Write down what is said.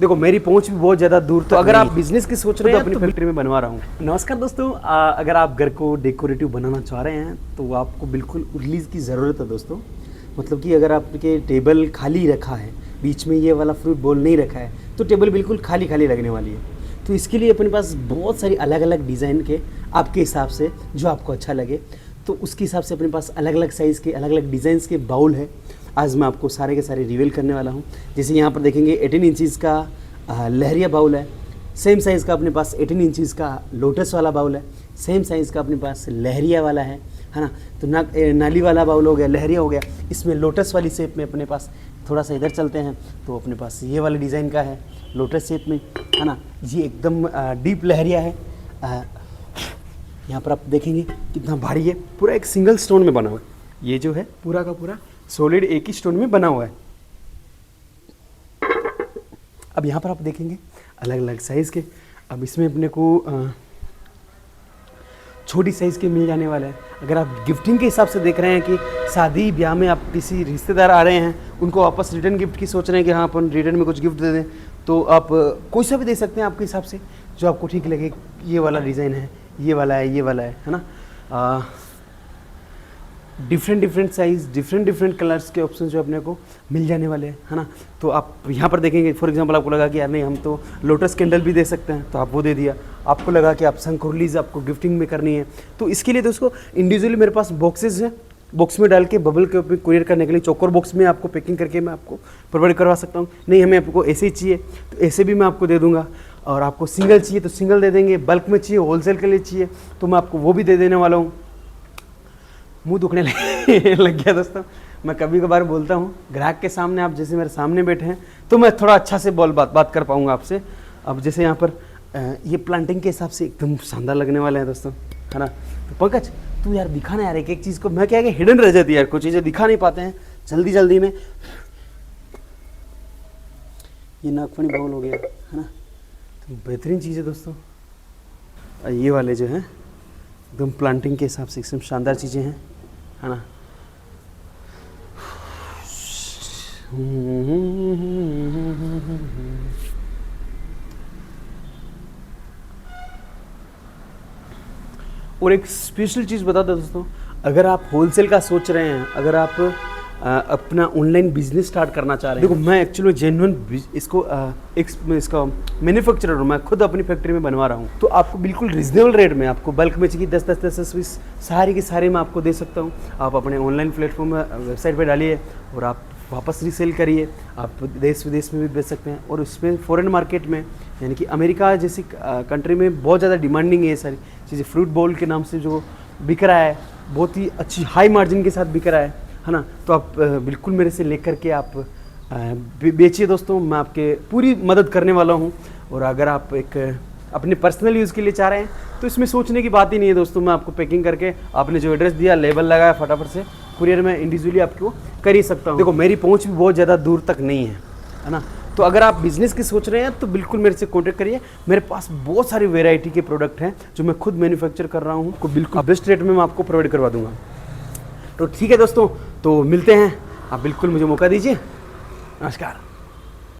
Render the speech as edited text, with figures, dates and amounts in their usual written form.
देखो मेरी पहुंच भी बहुत ज़्यादा दूर, तो अगर आप बिजनेस की सोच रहे हैं तो अपनी फैक्ट्री में बनवा रहा हूँ। नमस्कार दोस्तों, अगर आप घर को डेकोरेटिव बनाना चाह रहे हैं तो आपको बिल्कुल रिलीज की ज़रूरत है दोस्तों। मतलब कि अगर आपके टेबल खाली रखा है, बीच में ये वाला फ्रूट बोल नहीं रखा है, तो टेबल बिल्कुल खाली खाली लगने वाली है। तो इसके लिए अपने पास बहुत सारी अलग अलग डिज़ाइन के, आपके हिसाब से जो आपको अच्छा लगे तो उसके हिसाब से अपने पास अलग अलग साइज़ के, अलग अलग डिज़ाइंस के बाउल है। आज मैं आपको सारे के सारे रिवील करने वाला हूँ। जैसे यहाँ पर देखेंगे 18 इंचज़ का लहरिया बाउल है, सेम साइज़ का अपने पास 18 इंचज़ का लोटस वाला बाउल है, सेम साइज़ का अपने पास लहरिया वाला है ना। तो नाली वाला बाउल हो गया, लहरिया हो गया। इसमें लोटस वाली शेप में अपने पास, थोड़ा सा इधर चलते हैं तो अपने पास ये वाले डिज़ाइन का है लोटस शेप में, है ना। ये एकदम डीप लहरिया है। यहाँ पर आप देखेंगे कितना भारी है, पूरा एक सिंगल स्टोन में बना हुआ है। ये जो है पूरा का पूरा सॉलिड एक ही स्टोन में बना हुआ है। अब यहाँ पर आप देखेंगे अलग अलग साइज़ के। अब इसमें अपने को छोटी साइज़ के मिल जाने वाला है। अगर आप गिफ्टिंग के हिसाब से देख रहे हैं कि शादी ब्याह में आप किसी रिश्तेदार आ रहे हैं, उनको वापस रिटर्न गिफ्ट की सोच रहे हैं कि हाँ अपन रिटर्न में कुछ गिफ्ट दे दें, तो आप कोई सा भी दे सकते हैं आपके हिसाब से जो आपको ठीक लगे। ये वाला डिज़ाइन है, ये वाला है, ये वाला है ना। डिफरेंट साइज़, डिफरेंट कलर्स के ऑप्शन जो अपने को मिल जाने वाले हैं, है ना। तो आप यहाँ पर देखेंगे, फॉर एग्जांपल आपको लगा कि यार नहीं हम तो लोटस कैंडल भी दे सकते हैं, तो आप वो दे दिया। आपको लगा कि आप शंकुरलीज आपको गिफ्टिंग में करनी है, तो इसके लिए दोस्तों इंडिविजुअली मेरे पास बॉक्सेस हैं। बॉक्स में डाल के बबल के ऊपर कुरियर करने के लिए चौकोर बॉक्स में आपको पैकिंग करके मैं आपको प्रोवाइड करवा सकता हूँ। नहीं हमें आपको ऐसे ही चाहिए तो ऐसे भी मैं आपको दे दूँगा, और आपको सिंगल चाहिए तो सिंगल दे देंगे, बल्क में चाहिए, होलसेल के लिए चाहिए तो मैं आपको वो भी दे देने वाला हूँ। मुंह दुखने लग गया दोस्तों। मैं कभी कभार बोलता हूँ ग्राहक के सामने, आप जैसे मेरे सामने बैठे हैं तो मैं थोड़ा अच्छा से बात कर पाऊँगा आपसे। अब जैसे यहाँ पर ये प्लांटिंग के हिसाब से एकदम शानदार लगने वाले हैं दोस्तों, है ना। तो पंकज तू यार दिखाना यार एक एक चीज़ को, मैं क्या कि हिडन रह जाती है यार, कुछ चीज़ें दिखा नहीं पाते हैं जल्दी में। ये नागफनी बाउल हो गया, है ना। तो बेहतरीन चीज़ है दोस्तों। ये वाले जो हैं एकदम प्लांटिंग के हिसाब से एकदम शानदार चीज़ें हैं, है ना। और एक स्पेशल चीज़ बता दो दोस्तों, अगर आप होलसेल का सोच रहे हैं, अगर आप अपना ऑनलाइन बिजनेस स्टार्ट करना चाह रहे हैं, देखो मैं एक्चुअली जेन्युइन इसका मैन्युफैक्चरर हूँ, मैं खुद अपनी फैक्ट्री में बनवा रहा हूँ। तो आपको बिल्कुल रिजनेबल रेट में, आपको बल्क में चाहिए 10 पीस, सारी के सारे मैं आपको दे सकता हूँ। आप अपने ऑनलाइन प्लेटफॉर्म वेबसाइट पर डालिए और आप वापस रीसेल करिए। आप देश विदेश में भी बेच सकते हैं, और उसमें फॉरेन मार्केट में यानी कि अमेरिका जैसी कंट्री में बहुत ज़्यादा डिमांडिंग है ये सारी चीज़ें। फ्रूट बाउल के नाम से जो बिक रहा है, बहुत ही अच्छी हाई मार्जिन के साथ बिक रहा है ना। तो आप बिल्कुल मेरे से लेकर के आप बेचिए दोस्तों, मैं आपके पूरी मदद करने वाला हूँ। और अगर आप एक अपने पर्सनल यूज़ के लिए चाह रहे हैं तो इसमें सोचने की बात ही नहीं है दोस्तों। मैं आपको पैकिंग करके, आपने जो एड्रेस दिया, लेबल लगाया, फटाफट से कुरियर में इंडिविजुअली आपको कर ही सकता हूँ। देखो मेरी पहुँच भी बहुत ज़्यादा दूर तक नहीं है ना। तो अगर आप बिज़नेस की सोच रहे हैं तो बिल्कुल मेरे से कॉन्टैक्ट करिए। मेरे पास बहुत सारी वेराइटी के प्रोडक्ट हैं जो मैं खुद मैन्युफैक्चर कर रहा हूँ, को बिल्कुल बेस्ट रेट में मैं आपको प्रोवाइड करवा दूँगा। तो ठीक है दोस्तों, तो मिलते हैं, आप बिल्कुल मुझे मौका दीजिए। नमस्कार।